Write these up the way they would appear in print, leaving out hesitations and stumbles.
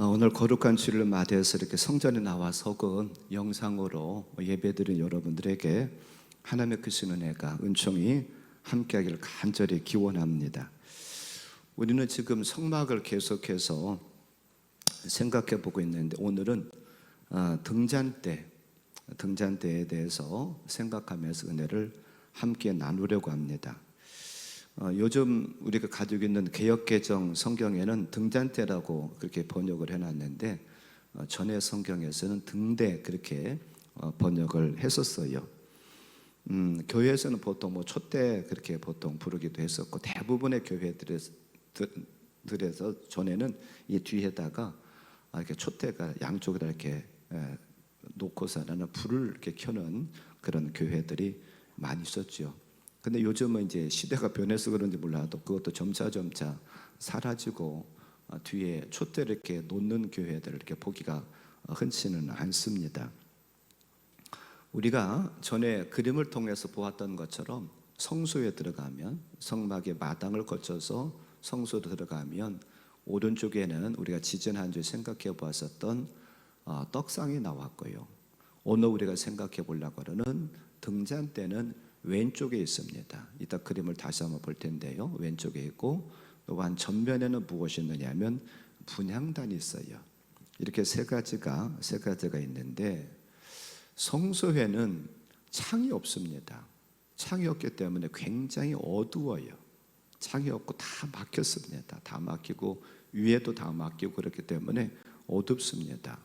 오늘 거룩한 주일을 맞이해서 이렇게 성전에 나와 서건 영상으로 예배드린 여러분들에게 하나님의 크신 은혜가 은총이 함께하기를 간절히 기원합니다. 우리는 지금 성막을 계속해서 생각해 보고 있는데 오늘은 등잔대에 대해서 생각하면서 은혜를 함께 나누려고 합니다. 요즘 우리가 가지고 있는 개역개정 성경에는 등잔대라고 그렇게 번역을 해놨는데 전에 성경에서는 등대 그렇게 번역을 했었어요. 교회에서는 보통 촛대 그렇게 보통 부르기도 했었고, 대부분의 교회들에서 전에는 이 뒤에다가 이렇게 촛대가 양쪽에다 이렇게 놓고서는 불을 이렇게 켜는 그런 교회들이 많이 있었죠. 근데 요즘은 이제 시대가 변해서 그런지 몰라도 그것도 점차 사라지고 뒤에 촛대를 이렇게 놓는 교회들을 이렇게 보기가 흔치는 않습니다. 우리가 전에 그림을 통해서 보았던 것처럼 성소에 들어가면, 성막의 마당을 거쳐서 성소로 들어가면 오른쪽에는 우리가 지난 한 주에 생각해 보았었던 떡상이 나왔고요. 오늘 우리가 생각해 보려고 하는 등잔대는 왼쪽에 있습니다. 이따 그림을 다시 한번 볼 텐데요. 왼쪽에 있고, 또한 전면에는 무엇이 있느냐면 분향단이 있어요. 이렇게 세 가지가 있는데, 성소회는 창이 없습니다. 창이 없기 때문에 굉장히 어두워요. 창이 없고 다 막혔습니다. 다 막히고 위에도 다 막히고 그렇기 때문에 어둡습니다.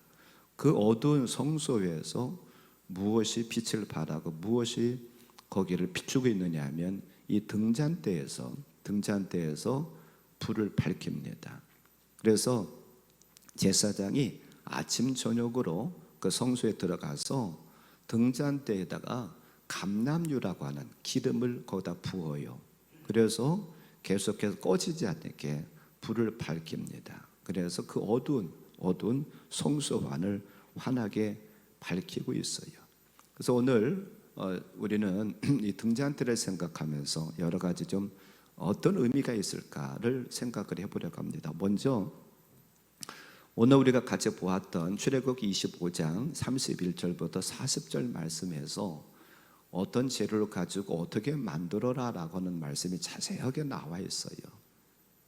그 어두운 성소회에서 무엇이 빛을 발하고 무엇이 거기를 비추고 있느냐 하면 이 등잔대에서 불을 밝힙니다. 그래서 제사장이 아침 저녁으로 그 성소에 들어가서 등잔대에다가 감람유라고 하는 기름을 거기다 부어요. 그래서 계속해서 꺼지지 않게 불을 밝힙니다. 그래서 그 어두운 성소관을 환하게 밝히고 있어요. 그래서 오늘 우리는 이 등잔대를 생각하면서 여러 가지 좀 어떤 의미가 있을까를 생각을 해보려고 합니다. 먼저 오늘 우리가 같이 보았던 출애굽기 25장 31절부터 40절 말씀에서 어떤 재료를 가지고 어떻게 만들어라 라고 하는 말씀이 자세하게 나와 있어요.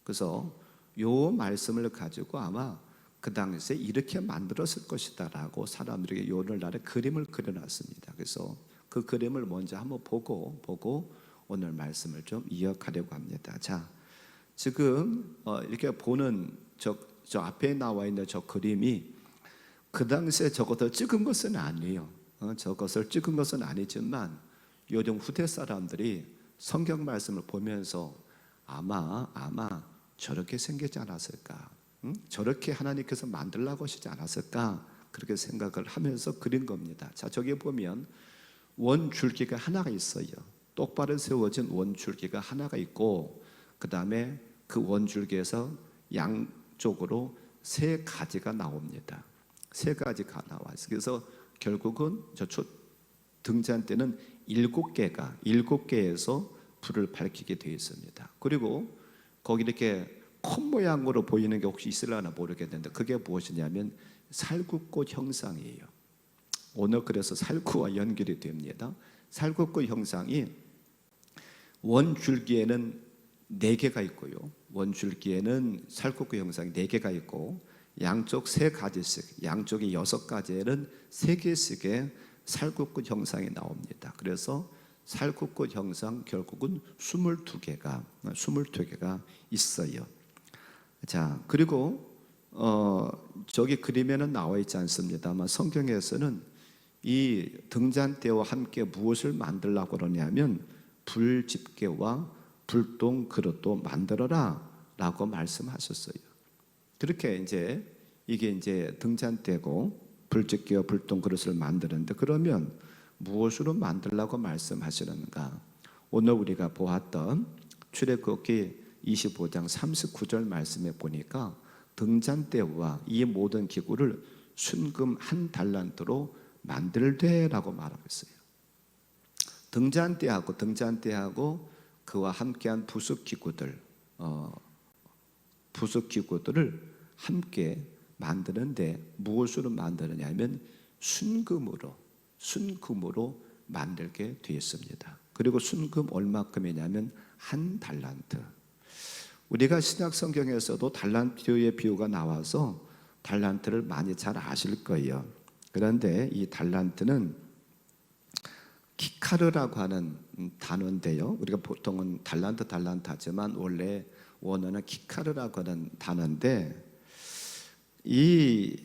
그래서 이 말씀을 가지고 아마 그 당시에 이렇게 만들었을 것이다 라고 사람들에게 오늘날에 그림을 그려놨습니다. 그래서 그 그림을 먼저 한번 보고 오늘 말씀을 좀 이어가려고 합니다. 자, 지금 이렇게 보는 저 앞에 나와 있는 저 그림이 그 당시에 저것을 찍은 것은 아니에요. 저것을 찍은 것은 아니지만 요즘 후대 사람들이 성경 말씀을 보면서 아마 저렇게 생기지 않았을까, 저렇게 하나님께서 만들라고 하시지 않았을까, 그렇게 생각을 하면서 그린 겁니다. 자, 저기 보면 원줄기가 하나가 있어요. 똑바로 세워진 원줄기가 하나가 있고, 그 다음에 그 원줄기에서 양쪽으로 세 가지가 나옵니다. 세 가지가 나와요. 그래서 결국은 저 등잔대는 7개에서 불을 밝히게 되어 있습니다. 그리고 거기 이렇게 콘 모양으로 보이는 게 혹시 있으려나 모르겠는데 그게 무엇이냐면 살구꽃 형상이에요. 오늘 그래서 살구와 연결이 됩니다. 살구꽃 형상이 원줄기에는 4개가 있고요. 원줄기에는 살구꽃 형상이 4개가 있고, 양쪽 3가지씩, 양쪽이 6가지에는 3개씩의 살구꽃 형상이 나옵니다. 그래서 살구꽃 형상 결국은 22개가 있어요. 자, 그리고 저기 그림에는 나와 있지 않습니다만 성경에서는 이 등잔대와 함께 무엇을 만들라고 그러냐면 불집게와 불똥 그릇도 만들어라 라고 말씀하셨어요. 그렇게 이게 이제 등잔대고 불집게와 불똥 그릇을 만드는데, 그러면 무엇으로 만들라고 말씀하시는가? 오늘 우리가 보았던 출애굽기 25장 39절 말씀에 보니까 등잔대와 이 모든 기구를 순금 1달란트로 만들되라고 말하고 있어요. 등잔대하고 그와 함께한 부속기구들을 함께 만드는데 무엇으로 만드느냐 하면 순금으로 만들게 되었습니다. 그리고 순금 얼마큼이냐면 한 달란트. 우리가 신약 성경에서도 달란트의 비유가 나와서 달란트를 많이 잘 아실 거예요. 그런데 이 달란트는 키카르라고 하는 단어인데요. 우리가 보통은 달란트 하지만 원래 원어는 키카르라고 하는 단어인데, 이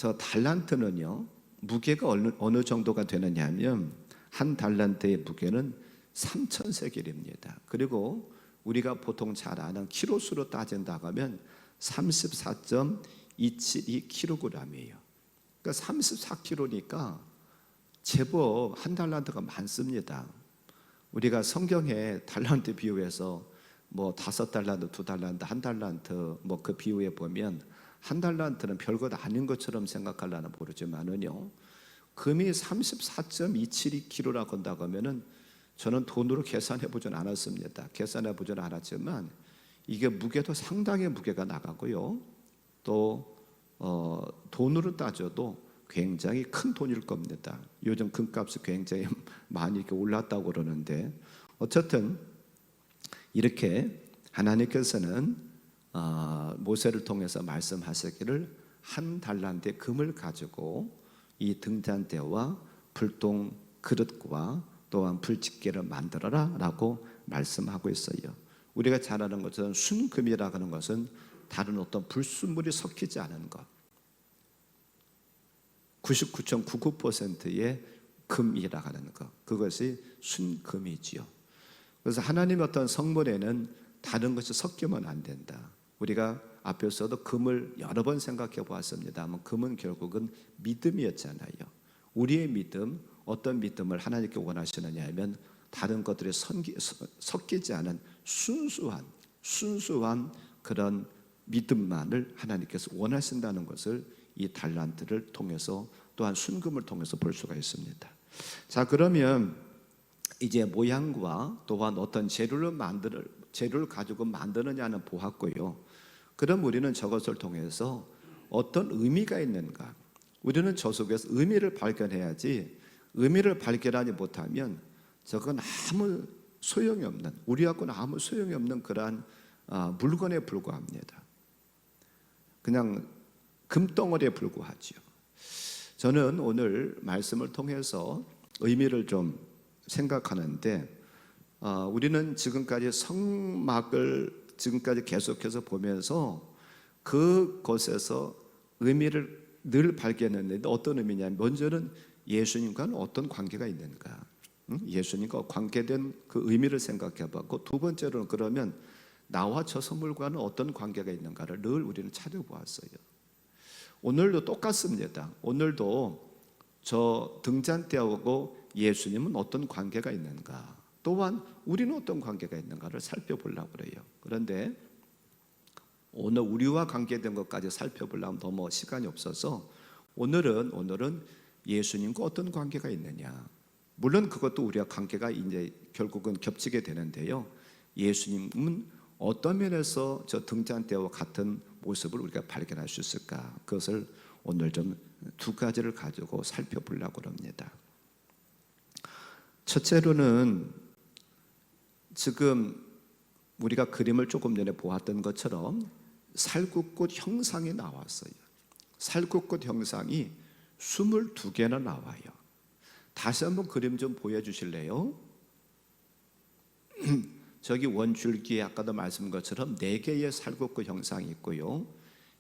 저 달란트는요 무게가 어느 정도가 되느냐 하면 한 달란트의 무게는 3,000세겔입니다. 그리고 우리가 보통 잘 아는 키로수로 따진다고 하면 34.272kg이에요. 그러니까 34kg니까 제법 한 달란트가 많습니다. 우리가 성경에 달란트 비유에서 뭐 5달란트, 2달란트, 한 달란트 뭐 그 비유에 보면 한 달란트는 별것 아닌 것처럼 생각하려나 모르지만은요, 금이 34.272kg라고 한다고 하면은 저는 돈으로 계산해 보진 않았습니다. 계산해 보진 않았지만 이게 무게도 상당히 무게가 나가고요. 또 돈으로 따져도 굉장히 큰 돈일 겁니다. 요즘 금값이 굉장히 많이 이렇게 올랐다고 그러는데, 어쨌든 이렇게 하나님께서는 모세를 통해서 말씀하시기를 한 달란트의 금을 가지고 이 등잔대와 불똥 그릇과 또한 불집게를 만들어라 라고 말씀하고 있어요. 우리가 잘 아는 것처럼 순금이라고 하는 것은 다른 어떤 불순물이 섞이지 않은 것, 99.99%의 금이라고 하는 것, 그것이 순금이지요. 그래서 하나님의 어떤 성물에는 다른 것이 섞이면 안 된다. 우리가 앞에서도 금을 여러 번 생각해 보았습니다만 금은 결국은 믿음이었잖아요. 우리의 믿음, 어떤 믿음을 하나님께 원하시느냐 하면 다른 것들이 섞이지 않은 순수한 그런 믿음만을 하나님께서 원하신다는 것을 이 달란트를 통해서, 또한 순금을 통해서 볼 수가 있습니다. 자, 그러면 이제 모양과 또한 어떤 재료를 가지고 만드느냐는 보았고요. 그럼 우리는 저것을 통해서 어떤 의미가 있는가? 우리는 저 속에서 의미를 발견해야지, 의미를 발견하지 못하면 저건 아무 소용이 없는, 우리하고는 아무 소용이 없는 그러한 물건에 불과합니다. 그냥 금덩어리에 불과하지요. 저는 오늘 말씀을 통해서 의미를 좀 생각하는데, 우리는 지금까지 성막을 지금까지 계속해서 보면서 그것에서 의미를 늘 발견했는데, 어떤 의미냐면 먼저는 예수님과는 어떤 관계가 있는가, 예수님과 관계된 그 의미를 생각해봤고, 두 번째로는 그러면 나와 저 선물과는 어떤 관계가 있는가를 늘 우리는 찾아보았어요. 오늘도 똑같습니다. 오늘도 저 등잔대하고 예수님은 어떤 관계가 있는가, 또한 우리는 어떤 관계가 있는가를 살펴보려고 그래요. 그런데 오늘 우리와 관계된 것까지 살펴보려면 너무 시간이 없어서 오늘은 예수님과 어떤 관계가 있느냐, 물론 그것도 우리와 관계가 이제 결국은 겹치게 되는데요, 예수님은 어떤 면에서 저 등잔대와 같은 모습을 우리가 발견할 수 있을까, 그것을 오늘 좀 두 가지를 가지고 살펴보려고 합니다. 첫째로는 지금 우리가 그림을 조금 전에 보았던 것처럼 살구꽃 형상이 나왔어요. 살구꽃 형상이 22개나 나와요. 다시 한번 그림 좀 보여주실래요? 저기 원줄기에 아까도 말씀한 것처럼 4개의 살구꽃 형상이 있고요,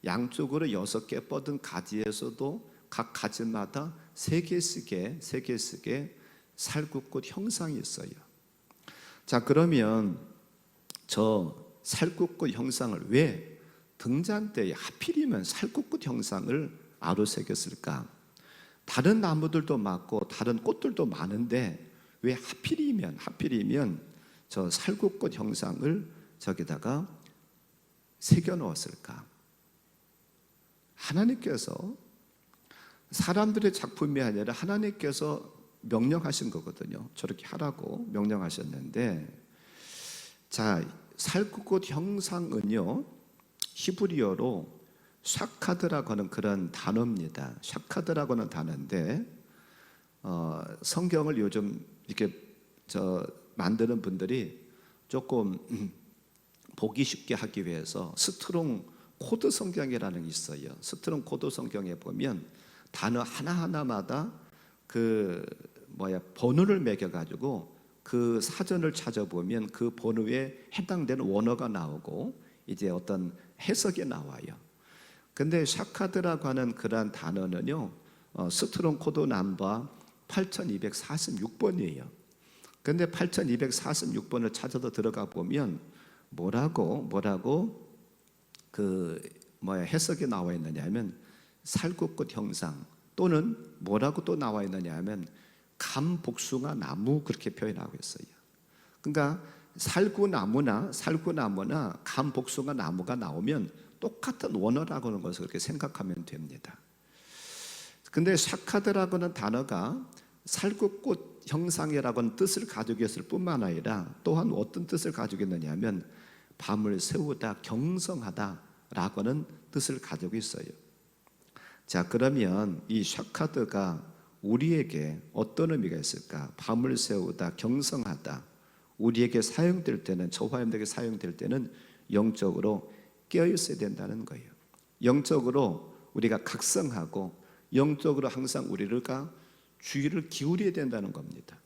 양쪽으로 6개 뻗은 가지에서도 각 가지마다 3개씩의 살구꽃 형상이 있어요. 자, 그러면 저 살구꽃 형상을 왜 등잔대에 하필이면 살구꽃 형상을 아로새겼을까? 다른 나무들도 많고 다른 꽃들도 많은데 왜 하필이면 저 살구꽃 형상을 저기다가 새겨 넣었을까? 하나님께서, 사람들의 작품이 아니라 하나님께서 명령하신 거거든요. 저렇게 하라고 명령하셨는데, 자, 살구꽃 형상은요 히브리어로 샤카드라고 하는 그런 단어입니다. 샤카드라고 하는 단어인데 성경을 요즘 이렇게 만드는 분들이 조금 보기 쉽게 하기 위해서 스트롱 코드 성경이라는 게 있어요. 스트롱 코드 성경에 보면 단어 하나하나마다 번호를 매겨 가지고 그 사전을 찾아보면 그 번호에 해당되는 원어가 나오고 이제 어떤 해석이 나와요. 근데 샤카드라고 하는 그러한 단어는요, 스트롱 코드 넘버 8246번이에요. 근데 8246번을 찾아서 들어가 보면 뭐라고 해석이 나와 있느냐 하면 살구꽃 형상, 또는 뭐라고 또 나와 있느냐 하면 감복숭아 나무, 그렇게 표현하고 있어요. 그러니까 살구나무나 감복숭아 나무가 나오면 똑같은 원어라고 하는 것을 그렇게 생각하면 됩니다. 근데 샤카드라고 하는 단어가 살구꽃 형상이라고 하는 뜻을 가지고 있을 뿐만 아니라 또한 어떤 뜻을 가지고 있느냐 하면 밤을 새우다, 경성하다라고 하는 뜻을 가지고 있어요. 자, 그러면 이 샤카드가 우리에게 어떤 의미가 있을까? 밤을 새우다, 경성하다, 우리에게 사용될 때는, 저와 여러분들에게 사용될 때는 영적으로 깨어 있어야 된다는 거예요. 영적으로 우리가 각성하고 영적으로 항상 우리가 주의를 기울여야 된다는 겁니다.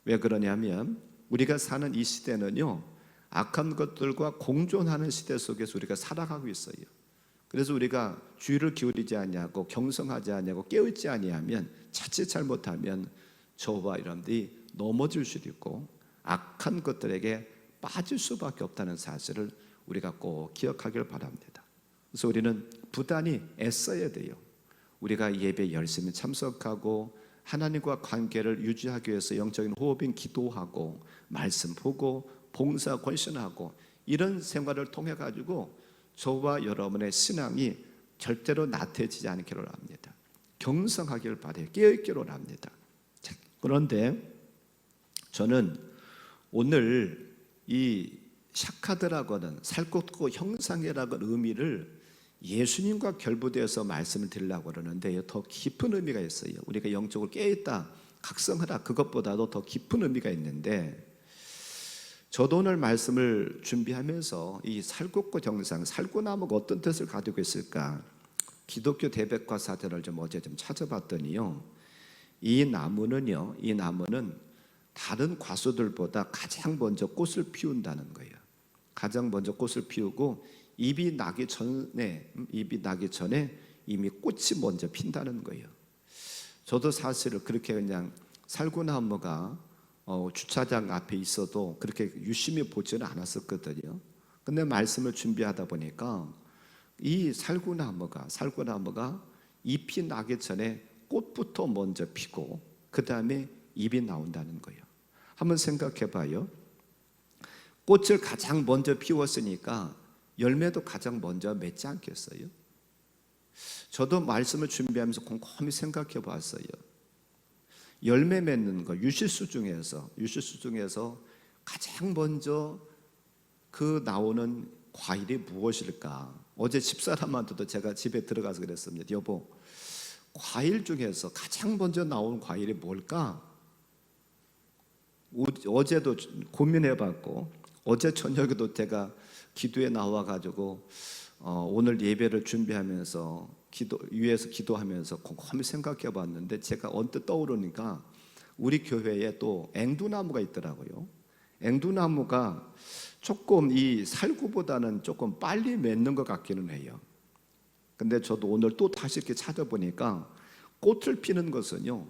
왜 그러냐면 우리가 사는 이 시대는요, 악한 것들과 공존하는 시대 속에서 우리가 살아가고 있어요. 그래서 우리가 주의를 기울이지 아니하고 경성하지 아니하고 깨어있지 아니하면, 자칫 잘못하면 저와 여러분들이 넘어질 수도 있고 악한 것들에게 빠질 수밖에 없다는 사실을 우리가 꼭 기억하길 바랍니다. 그래서 우리는 부단히 애써야 돼요. 우리가 예배에 열심히 참석하고 하나님과 관계를 유지하기 위해서 영적인 호흡인 기도하고 말씀 보고 봉사 권신하고 이런 생활을 통해 가지고 저와 여러분의 신앙이 절대로 나태해지지 않기를 합니다. 경성하기를 바라요. 깨어있기를 합니다. 그런데 저는 오늘 이 샤카드라고 하는 살구꽃 형상이라고 하는 의미를 예수님과 결부되어서 말씀을 드리려고 그러는데 더 깊은 의미가 있어요. 우리가 영적으로 깨어있다, 각성하다, 그것보다도 더 깊은 의미가 있는데, 저도 오늘 말씀을 준비하면서 이 살구꽃 형상, 살구나무가 어떤 뜻을 가지고 있을까, 기독교 대백과사전을 어제 찾아봤더니요, 이 나무는 다른 과수들보다 가장 먼저 꽃을 피운다는 거예요. 가장 먼저 꽃을 피우고 잎이 나기 전에 이미 꽃이 먼저 핀다는 거예요. 저도 사실 그렇게 그냥 살구나무가 주차장 앞에 있어도 그렇게 유심히 보지는 않았었거든요. 근데 말씀을 준비하다 보니까 이 살구나무가 잎이 나기 전에 꽃부터 먼저 피고 그 다음에 잎이 나온다는 거예요. 한번 생각해 봐요. 꽃을 가장 먼저 피웠으니까 열매도 가장 먼저 맺지 않겠어요? 저도 말씀을 준비하면서 곰곰이 생각해 봤어요. 열매 맺는 거, 유실수 중에서 가장 먼저 나오는 과일이 무엇일까? 어제 집사람한테도 제가 집에 들어가서 그랬습니다. 여보, 과일 중에서 가장 먼저 나오는 과일이 뭘까? 어제도 고민해 봤고, 어제 저녁에도 제가 기도에 나와가지고 오늘 예배를 준비하면서 위에서 기도하면서 곰곰이 생각해 봤는데, 제가 언뜻 떠오르니까 우리 교회에 또 앵두나무가 있더라고요. 앵두나무가 조금 이 살구보다는 조금 빨리 맺는 것 같기는 해요. 근데 저도 오늘 또 다시 이렇게 찾아보니까 꽃을 피는 것은요,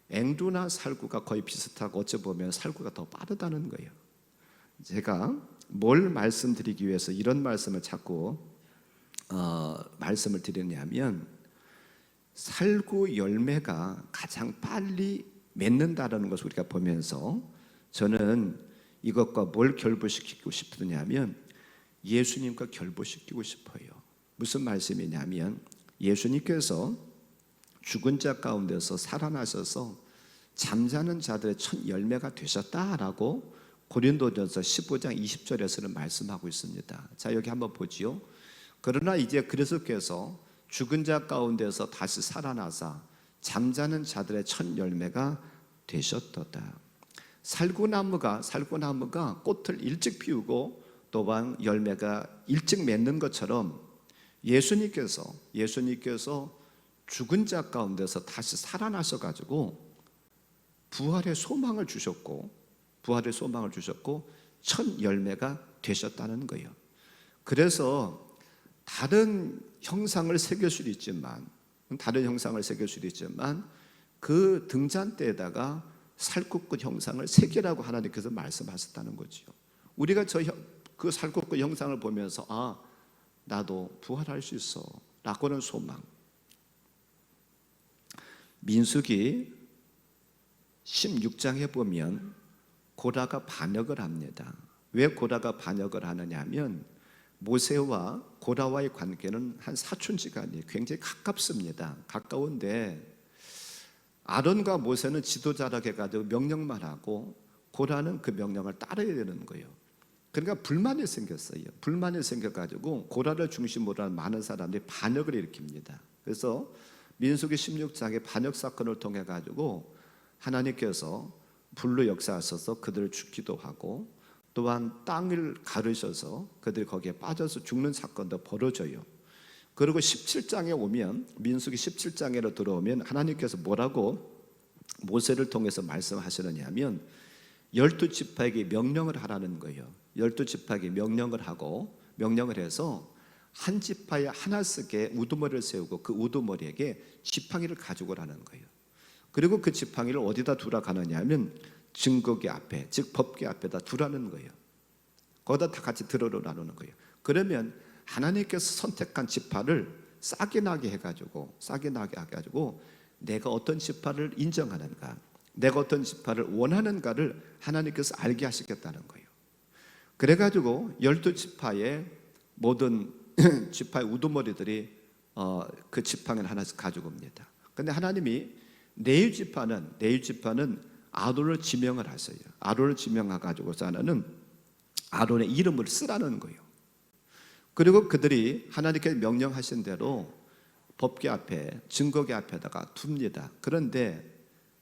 앵두나 살구가 거의 비슷하고 어찌 보면 살구가 더 빠르다는 거예요. 제가 뭘 말씀드리기 위해서 이런 말씀을 자꾸 말씀을 드리냐면, 살구 열매가 가장 빨리 맺는다라는 것을 우리가 보면서 저는 이것과 뭘 결부시키고 싶으냐면 예수님과 결부시키고 싶어요. 무슨 말씀이냐면, 예수님께서 죽은 자 가운데서 살아나셔서 잠자는 자들의 첫 열매가 되셨다라고 고린도전서 15장 20절에서는 말씀하고 있습니다. 자, 여기 한번 보지요. 그러나 이제 그리스도께서 죽은 자 가운데서 다시 살아나사 잠자는 자들의 첫 열매가 되셨도다. 살구나무가 꽃을 일찍 피우고 또한 열매가 일찍 맺는 것처럼 예수님께서 죽은 자 가운데서 다시 살아나셔 가지고 부활의 소망을 주셨고 첫 열매가 되셨다는 거예요. 그래서 다른 형상을 새길 수도 있지만 그 등잔대에다가 살구꽃 형상을 새기라고 하나님께서 말씀하셨다는 거죠. 우리가 그 살구꽃 형상을 보면서 나도 부활할 수 있어 라고는 소망. 민수기 16장에 보면 고라가 반역을 합니다. 왜 고라가 반역을 하느냐 하면 모세와 고라와의 관계는 한 사촌지간이 굉장히 가깝습니다. 가까운데 아론과 모세는 지도자라고 해가지고 명령만 하고 고라는 그 명령을 따라야 되는 거예요. 그러니까 불만이 생겨가지고 고라를 중심으로 한 많은 사람들이 반역을 일으킵니다. 그래서 민수기 16장의 반역 사건을 통해 가지고 하나님께서 불로 역사하셔서 그들을 죽기도 하고 또한 땅을 가르셔서 그들이 거기에 빠져서 죽는 사건도 벌어져요. 그리고 17장에 오면 민수기 17장에로 들어오면 하나님께서 뭐라고 모세를 통해서 말씀하시느냐 하면 12지파에게 명령을 하라는 거예요. 12지파에게 명령을 해서 한 지파에 하나씩의 우두머리를 세우고 그 우두머리에게 지팡이를 가지고 오라는 거예요. 그리고 그 지팡이를 어디다 두라 가느냐 하면 증거기 앞에, 즉 법궤 앞에다 두라는 거예요. 거기다 다 같이 들어오라는 거예요. 그러면 하나님께서 선택한 지파를 싹이 나게 해가지고 내가 어떤 지파를 인정하는가, 내가 어떤 지파를 원하는가를 하나님께서 알게 하시겠다는 거예요. 그래가지고 12지파의 모든 지파의 우두머리들이 그 지팡이를 하나씩 가지고 옵니다. 근데 하나님이 레위 지파는 아론을 지명을 하세요. 아론을 지명해가지고서 하나는 아론의 이름을 쓰라는 거예요. 그리고 그들이 하나님께서 명령하신 대로 법궤 앞에, 증거궤 앞에다가 둡니다. 그런데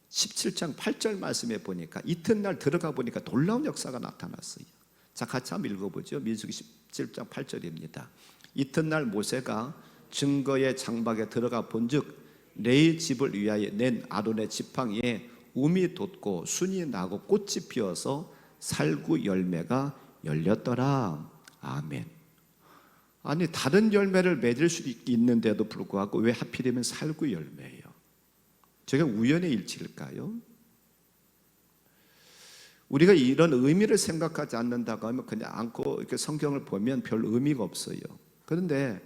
17장 8절 말씀에 보니까 이튿날 들어가 보니까 놀라운 역사가 나타났어요. 자, 같이 한번 읽어보죠. 민수기 17장 8절입니다. 이튿날 모세가 증거의 장막에 들어가 본즉 레위 집을 위하여 낸 아론의 지팡이에 움이 돋고 순이 나고 꽃이 피어서 살구 열매가 열렸더라. 아멘. 아니, 다른 열매를 맺을 수 있는데도 불구하고 왜 하필이면 살구 열매예요? 저게 우연의 일치일까요? 우리가 이런 의미를 생각하지 않는다고 하면 그냥 안고 이렇게 성경을 보면 별 의미가 없어요. 그런데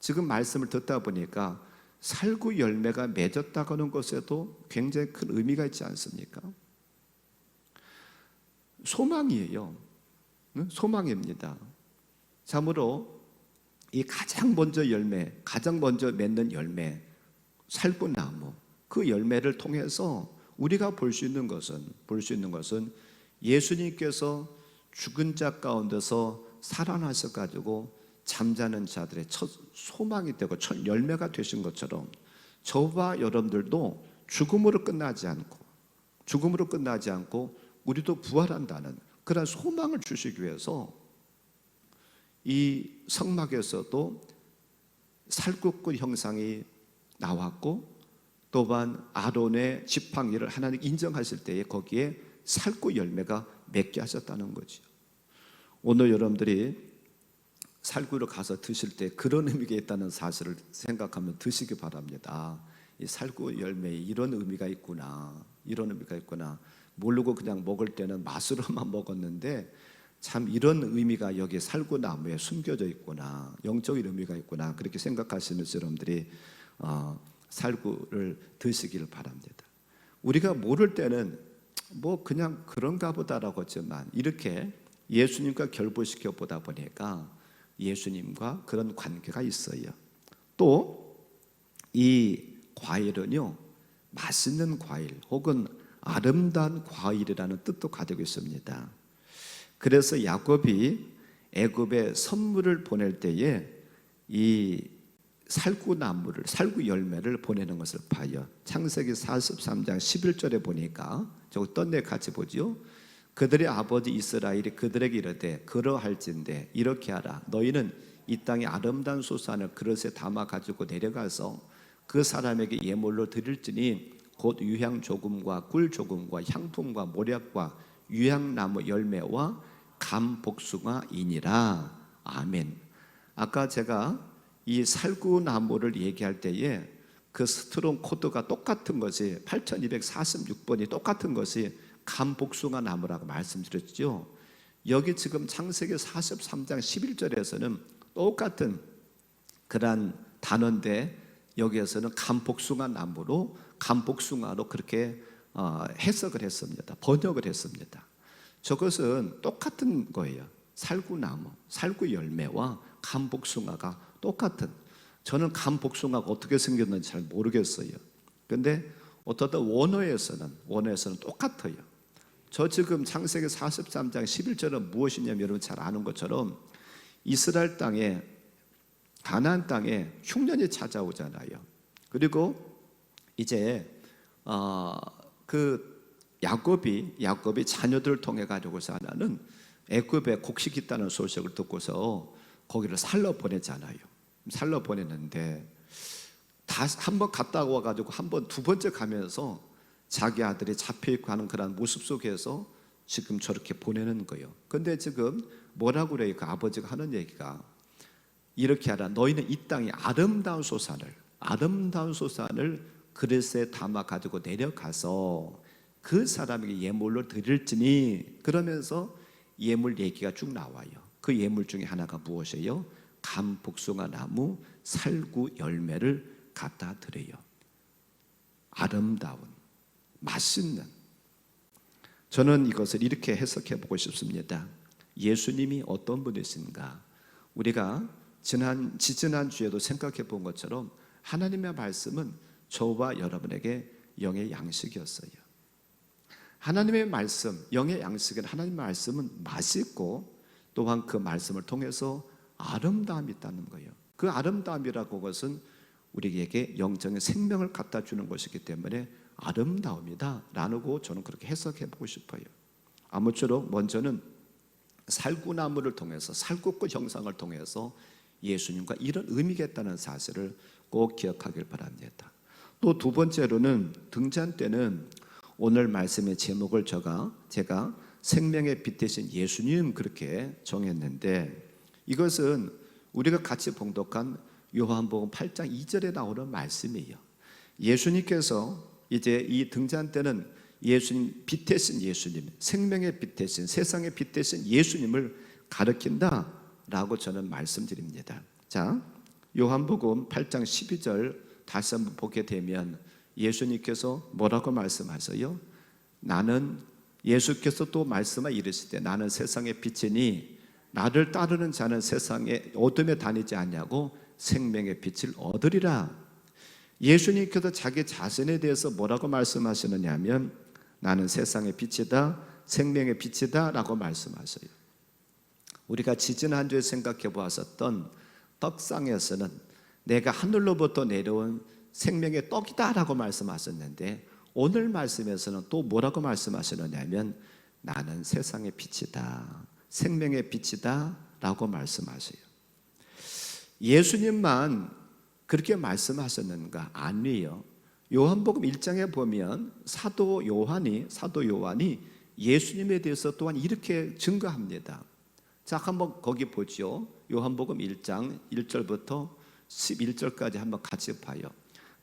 지금 말씀을 듣다 보니까 살구 열매가 맺었다고 하는 것에도 굉장히 큰 의미가 있지 않습니까? 소망이에요. 소망입니다. 참으로 이 가장 먼저 맺는 열매, 살구나무, 그 열매를 통해서 우리가 볼 수 있는 것은 예수님께서 죽은 자 가운데서 살아나셔 가지고 잠자는 자들의 첫 소망이 되고 첫 열매가 되신 것처럼 저와 여러분들도 죽음으로 끝나지 않고 우리도 부활한다는 그런 소망을 주시기 위해서 이 성막에서도 살구꽃 형상이 나왔고 또한 아론의 지팡이를 하나님 인정하실 때에 거기에 살구 열매가 맺게 하셨다는 거죠. 오늘 여러분들이 살구로 가서 드실 때 그런 의미가 있다는 사실을 생각하면 드시기 바랍니다. 이 살구 열매에 이런 의미가 있구나. 모르고 그냥 먹을 때는 맛으로만 먹었는데 참 이런 의미가 여기 살구나무에 숨겨져 있구나. 영적인 의미가 있구나. 그렇게 생각하시는 여러분들이 살구를 드시길 바랍니다. 우리가 모를 때는 뭐 그냥 그런가 보다라고 했지만 이렇게 예수님과 결부시켜 보다 보니까 예수님과 그런 관계가 있어요. 또 이 과일은요, 맛있는 과일 혹은 아름다운 과일이라는 뜻도 가지고 있습니다. 그래서 야곱이 애굽에 선물을 보낼 때에 이 살구나무를, 살구 열매를 보내는 것을 봐요. 창세기 43장 11절에 보니까, 저거 떤데 같이 보죠. 그들의 아버지 이스라엘이 그들에게 이르되 그러할진대 이렇게 하라. 너희는 이 땅의 아름다운 소산을 그릇에 담아 가지고 내려가서 그 사람에게 예물로 드릴지니 곧 유향 조금과 꿀 조금과 향품과 모략과 유향나무 열매와 감 복숭아이니라. 아멘. 아까 제가 이 살구나무를 얘기할 때에 그 스트롱 코드가 똑같은 것이 8246번이 똑같은 것이 감 복숭아 나무라고 말씀드렸죠. 여기 지금 창세기 43장 11절에서는 똑같은 그런 단어인데 여기에서는 감 복숭아 나무로 감 복숭아로 그렇게 해석을 했습니다. 번역을 했습니다. 저것은 똑같은 거예요. 살구나무, 살구 열매와 감 복숭아가 똑같은. 저는 감 복숭아가 어떻게 생겼는지 잘 모르겠어요. 근데 어떠다 원어에서는 똑같아요. 저 지금 창세기 43장 11절은 무엇이냐면 여러분 잘 아는 것처럼 이스라엘 땅에, 가나안 땅에 흉년이 찾아오잖아요. 그리고 이제 그 야곱이 자녀들을 통해 가지고서 하나는 애굽에 곡식이 있다는 소식을 듣고서 거기를 살러 보내잖아요. 살러 보내는데 다 한번 갔다 와가지고 한번 두 번째 가면서 자기 아들이 잡혀있고 하는 그런 모습 속에서 지금 저렇게 보내는 거예요. 근데 지금 뭐라고 그래요? 그 아버지가 하는 얘기가 이렇게 하라. 너희는 이 땅의 아름다운 소산을 그릇에 담아 가지고 내려가서 그 사람에게 예물로 드릴지니, 그러면서 예물 얘기가 쭉 나와요. 그 예물 중에 하나가 무엇이에요? 감 복숭아 나무 살구 열매를 갖다 드려요. 아름다운, 맛있는. 저는 이것을 이렇게 해석해 보고 싶습니다. 예수님이 어떤 분이신가? 우리가 지지난 주에도 생각해 본 것처럼 하나님의 말씀은 저와 여러분에게 영의 양식이었어요. 하나님의 말씀, 영의 양식은 하나님의 말씀은 맛있고 또한 그 말씀을 통해서 아름다움이 있다는 거예요. 그 아름다움이라고 것은 우리에게 영적인 생명을 갖다 주는 것이기 때문에 아름다움이다 라고 저는 그렇게 해석해 보고 싶어요. 아무쪼록 먼저는 살구나무를 통해서, 살구꽃 형상을 통해서 예수님과 이런 의미겠다는 사실을 꼭 기억하길 바랍니다. 또 두 번째로는 등잔 때는 오늘 말씀의 제목을 제가 생명의 빛 되신 예수님 그렇게 정했는데, 이것은 우리가 같이 봉독한 요한복음 8장 2절에 나오는 말씀이에요. 예수님께서 이제 이 등잔 때는 예수님, 빛 되신 예수님, 생명의 빛 되신, 세상의 빛 되신 예수님을 가리킨다 라고 저는 말씀드립니다. 자, 요한복음 8장 12절 다시 한번 보게 되면 예수님께서 뭐라고 말씀하세요? 예수께서 또 말씀하 이르시되 나는 세상의 빛이니 나를 따르는 자는 세상에 어둠에 다니지 않냐고 생명의 빛을 얻으리라. 예수님께서 자기 자신에 대해서 뭐라고 말씀하시느냐 하면 나는 세상의 빛이다, 생명의 빛이다 라고 말씀하세요. 우리가 지지난 주에 생각해 보았었던 떡상에서는 내가 하늘로부터 내려온 생명의 떡이다 라고 말씀하셨는데, 오늘 말씀에서는 또 뭐라고 말씀하시느냐면 나는 세상의 빛이다, 생명의 빛이다 라고 말씀하세요. 예수님만 그렇게 말씀하셨는가? 아니에요. 요한복음 1장에 보면 사도 요한이 예수님에 대해서 또한 이렇게 증거합니다. 자, 한번 거기 보죠. 요한복음 1장 1절부터 11절까지 한번 같이 봐요.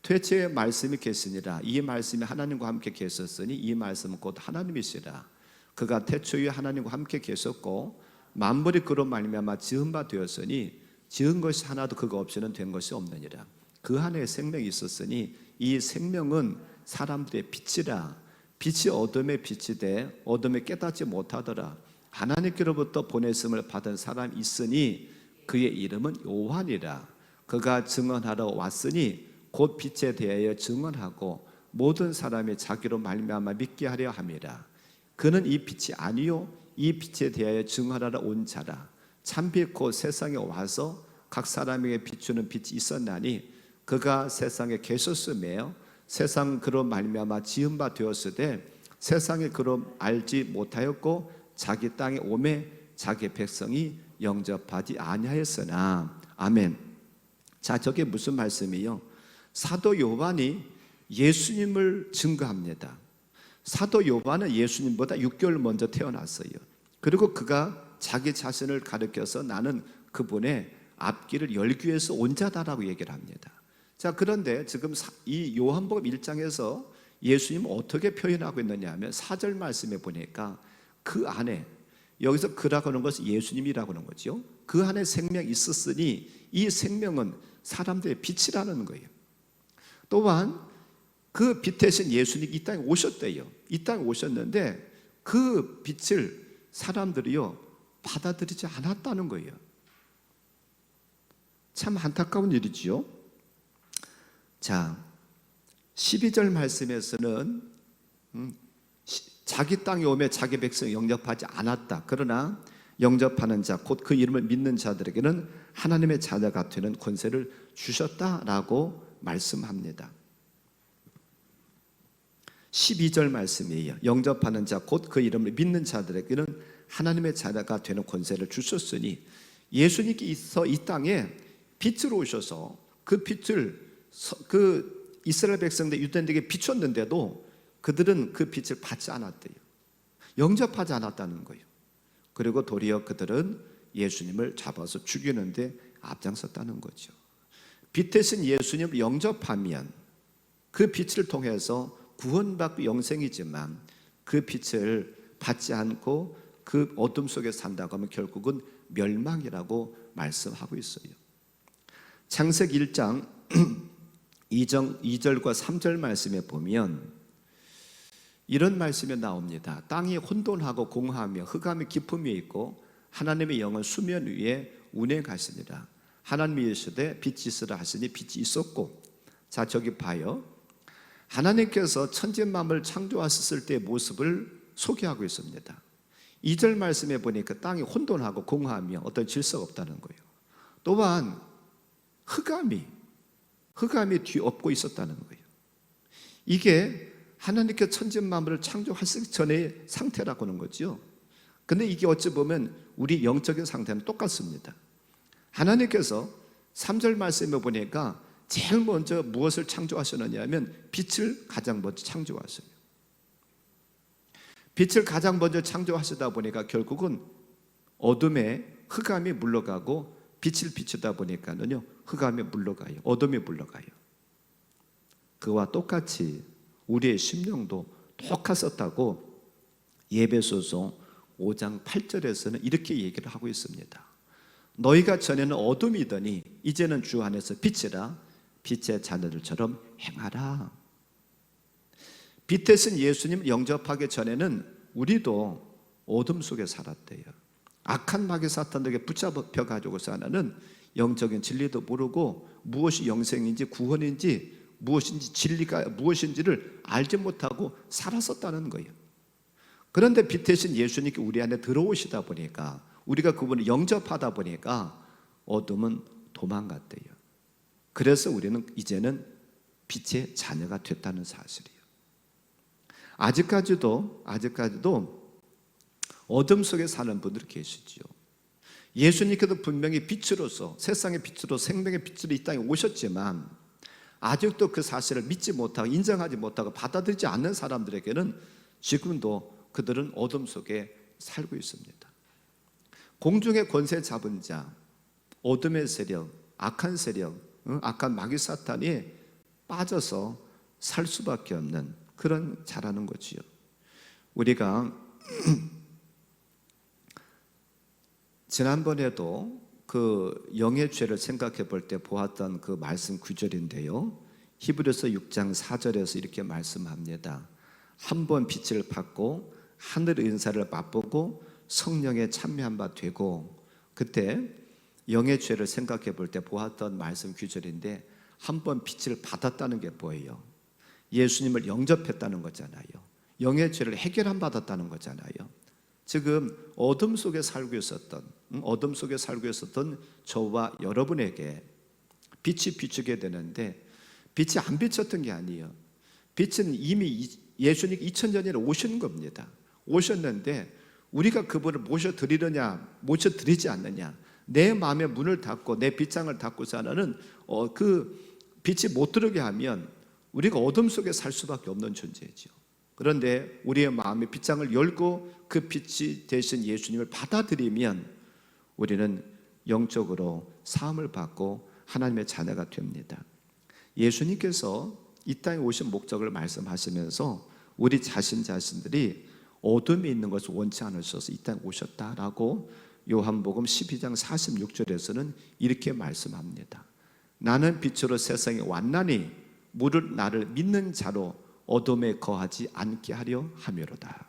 퇴치의 말씀이 계시니라. 이 말씀이 하나님과 함께 계셨으니 이 말씀은 곧 하나님이시라. 그가 태초에 하나님과 함께 계셨고 만물이 그로 말미암아 지은 바 되었으니 지은 것이 하나도 그가 없이는 된 것이 없느니라. 그 안에 생명이 있었으니 이 생명은 사람들의 빛이라. 빛이 어둠의 빛이 돼 어둠에 깨닫지 못하더라. 하나님께로부터 보냈음을 받은 사람이 있으니 그의 이름은 요한이라. 그가 증언하러 왔으니 곧 빛에 대하여 증언하고 모든 사람이 자기로 말미암아 믿게 하려 함이라. 그는 이 빛이 아니요 이 빛에 대하여 증언하러 온 자라. 참빛 곧 세상에 와서 각 사람에게 비추는 빛이 있었나니 그가 세상에 계셨으며 세상 그로 말미암아 지은 바 되었으되 세상에 그로 알지 못하였고 자기 땅에 오매 자기 백성이 영접하지 아니하였으나. 아멘. 자, 저게 무슨 말씀이요? 사도 요한이 예수님을 증거합니다. 사도 요한은 예수님보다 6개월 먼저 태어났어요. 그리고 그가 자기 자신을 가리켜서 나는 그분의 앞길을 열기 위해서 온 자다라고 얘기를 합니다. 자, 그런데 지금 이 요한복음 1장에서 예수님을 어떻게 표현하고 있느냐 하면 4절 말씀에 보니까 그 안에, 여기서 그라고 하는 것은 예수님이라고 하는 거죠. 그 안에 생명이 있었으니 이 생명은 사람들의 빛이라는 거예요. 또한 그 빛 대신 예수님이 이 땅에 오셨대요. 이 땅에 오셨는데 그 빛을 사람들이요 받아들이지 않았다는 거예요. 참 안타까운 일이지요. 자, 12절 말씀에서는 자기 땅에 오매 자기 백성 영접하지 않았다. 그러나 영접하는 자, 곧 그 이름을 믿는 자들에게는 하나님의 자녀가 되는 권세를 주셨다라고 말씀합니다. 12절 말씀이에요. 영접하는 자, 곧 그 이름을 믿는 자들에게는 하나님의 자녀가 되는 권세를 주셨으니 예수님께서 이 땅에 빛으로 오셔서 그 빛을 그 이스라엘 백성들 유대인들에게 비췄는데도 그들은 그 빛을 받지 않았대요. 영접하지 않았다는 거예요. 그리고 도리어 그들은 예수님을 잡아서 죽이는데 앞장섰다는 거죠. 빛 대신 예수님을 영접하면 그 빛을 통해서 구원받고 영생이지만 그 빛을 받지 않고 그 어둠 속에 산다고 하면 결국은 멸망이라고 말씀하고 있어요. 창세기 1장 2절과 3절 말씀에 보면 이런 말씀이 나옵니다. 땅이 혼돈하고 공허하며 흑암이 깊음이 있고 하나님의 영은 수면 위에 운행하시니라. 하나님이 이르시되 빛이 있으라 하시니 빛이 있었고. 자, 저기 봐요. 하나님께서 천지 만물을 창조하셨을 때의 모습을 소개하고 있습니다. 2절 말씀에 보니까 땅이 혼돈하고 공허하며 어떤 질서가 없다는 거예요. 또한 흑암이 뒤엎고 있었다는 거예요. 이게 하나님께서 천지 만물을 창조하시기 전의 상태라고 하는 거죠. 근데 이게 어찌 보면 우리 영적인 상태는 똑같습니다. 하나님께서 3절 말씀에 보니까 제일 먼저 무엇을 창조하셨느냐 하면 빛을 가장 먼저 창조하셨어요. 빛을 가장 먼저 창조하시다 보니까 결국은 어둠에 흑암이 물러가고 빛을 비추다 보니까는요 흑암이 물러가요. 어둠이 물러가요. 그와 똑같이 우리의 심령도 똑같았다고 에베소서 5장 8절에서는 이렇게 얘기를 하고 있습니다. 너희가 전에는 어둠이더니 이제는 주 안에서 빛이라. 빛의 자녀들처럼 행하라. 빛 대신 예수님 영접하기 전에는 우리도 어둠 속에 살았대요. 악한 마귀 사탄에게 붙잡혀 가지고서 나는 영적인 진리도 모르고 무엇이 영생인지 구원인지 무엇인지 진리가 무엇인지를 알지 못하고 살았었다는 거예요. 그런데 빛 대신 예수님께 우리 안에 들어오시다 보니까 우리가 그분을 영접하다 보니까 어둠은 도망갔대요. 그래서 우리는 이제는 빛의 자녀가 됐다는 사실이에요. 아직까지도 어둠 속에 사는 분들이 계시죠. 예수님께서 분명히 빛으로서 세상의 빛으로 생명의 빛으로 이 땅에 오셨지만 아직도 그 사실을 믿지 못하고 인정하지 못하고 받아들이지 않는 사람들에게는 지금도 그들은 어둠 속에 살고 있습니다. 공중의 권세 잡은 자, 어둠의 세력, 악한 세력, 악한 마귀 사탄이 빠져서 살 수밖에 없는 그런 자라는 거지요. 우리가 지난번에도 그 영의 죄를 생각해 볼 때 보았던 그 말씀 구절인데요. 히브리서 6장 4절에서 이렇게 말씀합니다. 한 번 빛을 받고 하늘의 은사를 맛보고 성령에 참여한 바 되고. 그때 영의 죄를 생각해 볼 때 보았던 말씀 구절인데 한 번 빛을 받았다는 게 뭐예요? 예수님을 영접했다는 거잖아요. 영의 죄를 해결한 받았다는 거잖아요. 지금 어둠 속에 살고 있었던 저와 여러분에게 빛이 비추게 되는데, 빛이 안 비쳤던 게 아니에요. 빛은 이미 예수님 2000년 전에 오신 겁니다. 오셨는데 우리가 그분을 모셔드리지 않느냐, 내 마음의 문을 닫고 내 빗장을 닫고서는 그 빛이 못 들어오게 하면 우리가 어둠 속에 살 수밖에 없는 존재죠. 그런데 우리의 마음의 빗장을 열고 그 빛이 되신 예수님을 받아들이면 우리는 영적으로 사함을 받고 하나님의 자녀가 됩니다. 예수님께서 이 땅에 오신 목적을 말씀하시면서 우리 자신들이 어둠에 있는 것을 원치 않으셔서 이 땅에 오셨다라고 요한복음 12장 46절에서는 이렇게 말씀합니다. 나는 빛으로 세상에 왔나니 무릇 나를 믿는 자로 어둠에 거하지 않게 하려 함이로다.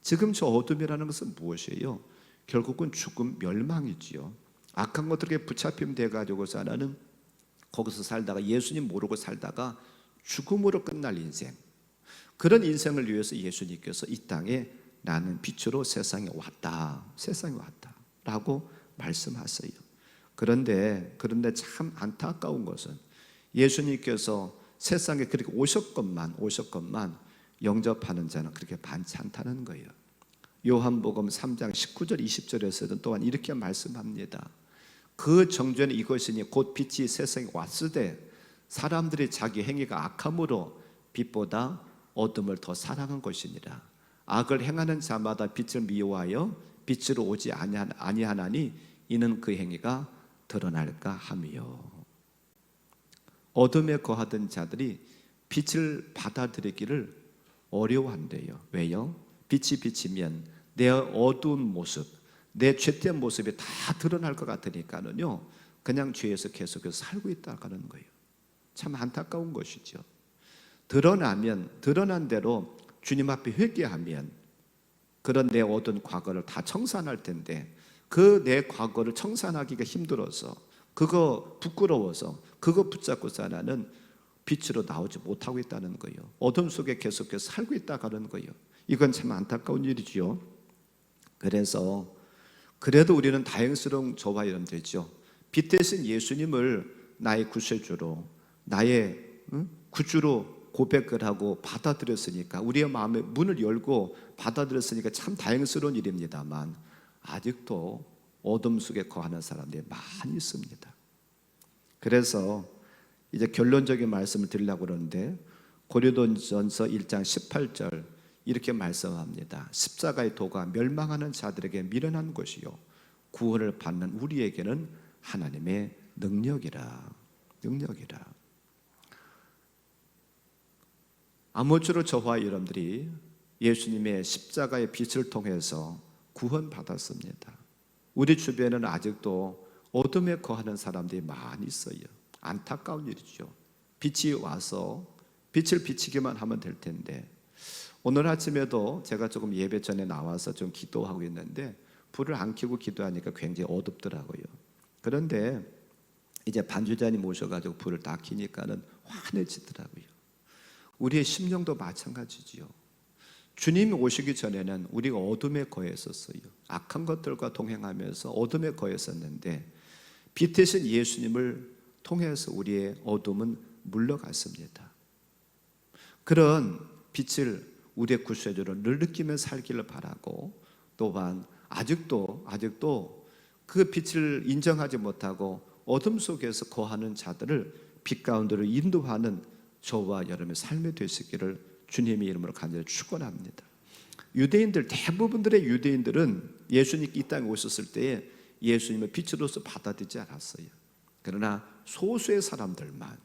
지금 저 어둠이라는 것은 무엇이에요? 결국은 죽음, 멸망이지요. 악한 것들에게 붙잡힘 돼가지고서 나는 거기서 살다가 예수님 모르고 살다가 죽음으로 끝날 인생, 그런 인생을 위해서 예수님께서 이 땅에 나는 빛으로 세상에 왔다 라고 말씀하세요. 그런데 참 안타까운 것은 예수님께서 세상에 그렇게 오셨건만 영접하는 자는 그렇게 많지 않다는 거예요. 요한복음 3장 19절 20절에서는 또한 이렇게 말씀합니다. 그 정죄는 이것이니 곧 빛이 세상에 왔을 때 사람들이 자기 행위가 악함으로 빛보다 어둠을 더 사랑한 것이니라. 악을 행하는 자마다 빛을 미워하여 빛으로 오지 아니하나니 이는 그 행위가 드러날까 함이요. 어둠에 거하던 자들이 빛을 받아들이기를 어려워한대요. 왜요? 빛이 비치면 내 어두운 모습, 내 죄된 모습이 다 드러날 것 같으니까는요, 그냥 죄에서 계속해서 살고 있다는 거예요. 참 안타까운 것이죠. 드러난 대로 주님 앞에 회개하면 그런 내 어두운 과거를 다 청산할 텐데, 그 내 과거를 청산하기가 힘들어서, 그거 부끄러워서 그거 붙잡고 나는 빛으로 나오지 못하고 있다는 거예요. 어둠 속에 계속해서 살고 있다는 거예요. 이건 참 안타까운 일이지요. 그래도 우리는 다행스러운 저와 여러분들이죠. 빛 대신 예수님을 나의 구세주로, 나의 구주로 고백을 하고 받아들였으니까, 우리의 마음의 문을 열고 받아들였으니까 참 다행스러운 일입니다만, 아직도 어둠 속에 거하는 사람들이 많이 있습니다. 그래서 이제 결론적인 말씀을 드리려고 그러는데, 고린도전서 1장 18절 이렇게 말씀합니다. 십자가의 도가 멸망하는 자들에게 미련한 것이요 구원을 받는 우리에게는 하나님의 능력이라. 아무쪼록 저와 여러분들이 예수님의 십자가의 빛을 통해서 구원받았습니다. 우리 주변에는 아직도 어둠에 거하는 사람들이 많이 있어요. 안타까운 일이죠. 빛이 와서 빛을 비치기만 하면 될 텐데, 오늘 아침에도 제가 조금 예배 전에 나와서 좀 기도하고 있는데 불을 안 켜고 기도하니까 굉장히 어둡더라고요. 그런데 이제 반주자님 오셔가지고 불을 다 켜니까는 환해지더라고요. 우리의 심령도 마찬가지지요. 주님이 오시기 전에는 우리가 어둠에 거했었어요. 악한 것들과 동행하면서 어둠에 거했었는데, 빛 대신 예수님을 통해서 우리의 어둠은 물러갔습니다. 그런 빛을 우리의 구세주로 늘 느끼며 살기를 바라고, 또한 아직도 그 빛을 인정하지 못하고 어둠 속에서 거하는 자들을 빛 가운데로 인도하는 저와 여러분의 삶이 되시기를 주님의 이름으로 간절히 축원합니다. 대부분들의 유대인들은 예수님이 이 땅에 오셨을 때에 예수님을 빛으로서 받아들이지 않았어요. 그러나 소수의 사람들만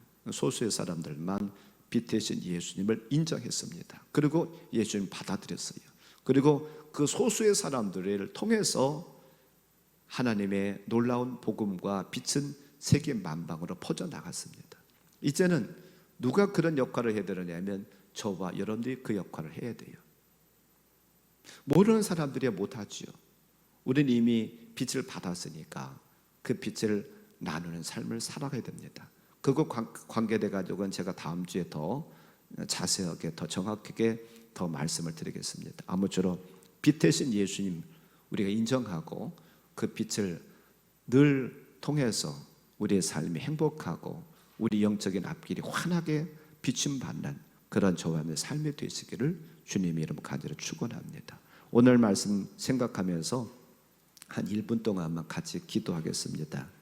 빛 대신 예수님을 인정했습니다. 그리고 예수님 받아들였어요. 그리고 그 소수의 사람들을 통해서 하나님의 놀라운 복음과 빛은 세계 만방으로 퍼져나갔습니다. 이제는 누가 그런 역할을 해야 되느냐면 저와 여러분들이 그 역할을 해야 돼요. 모르는 사람들이 못하지요. 우리는 이미 빛을 받았으니까 그 빛을 나누는 삶을 살아가야 됩니다. 그거 관계돼 가지고는 제가 다음 주에 더 자세하게, 더 정확하게 더 말씀을 드리겠습니다. 아무쪼록 빛 대신 예수님 우리가 인정하고 그 빛을 늘 통해서 우리의 삶이 행복하고 우리 영적인 앞길이 환하게 비춤받는 그런 저와 의 삶이 되시기를 주님의 이름 간절히 축원합니다. 오늘 말씀 생각하면서 한 1분 동안만 같이 기도하겠습니다.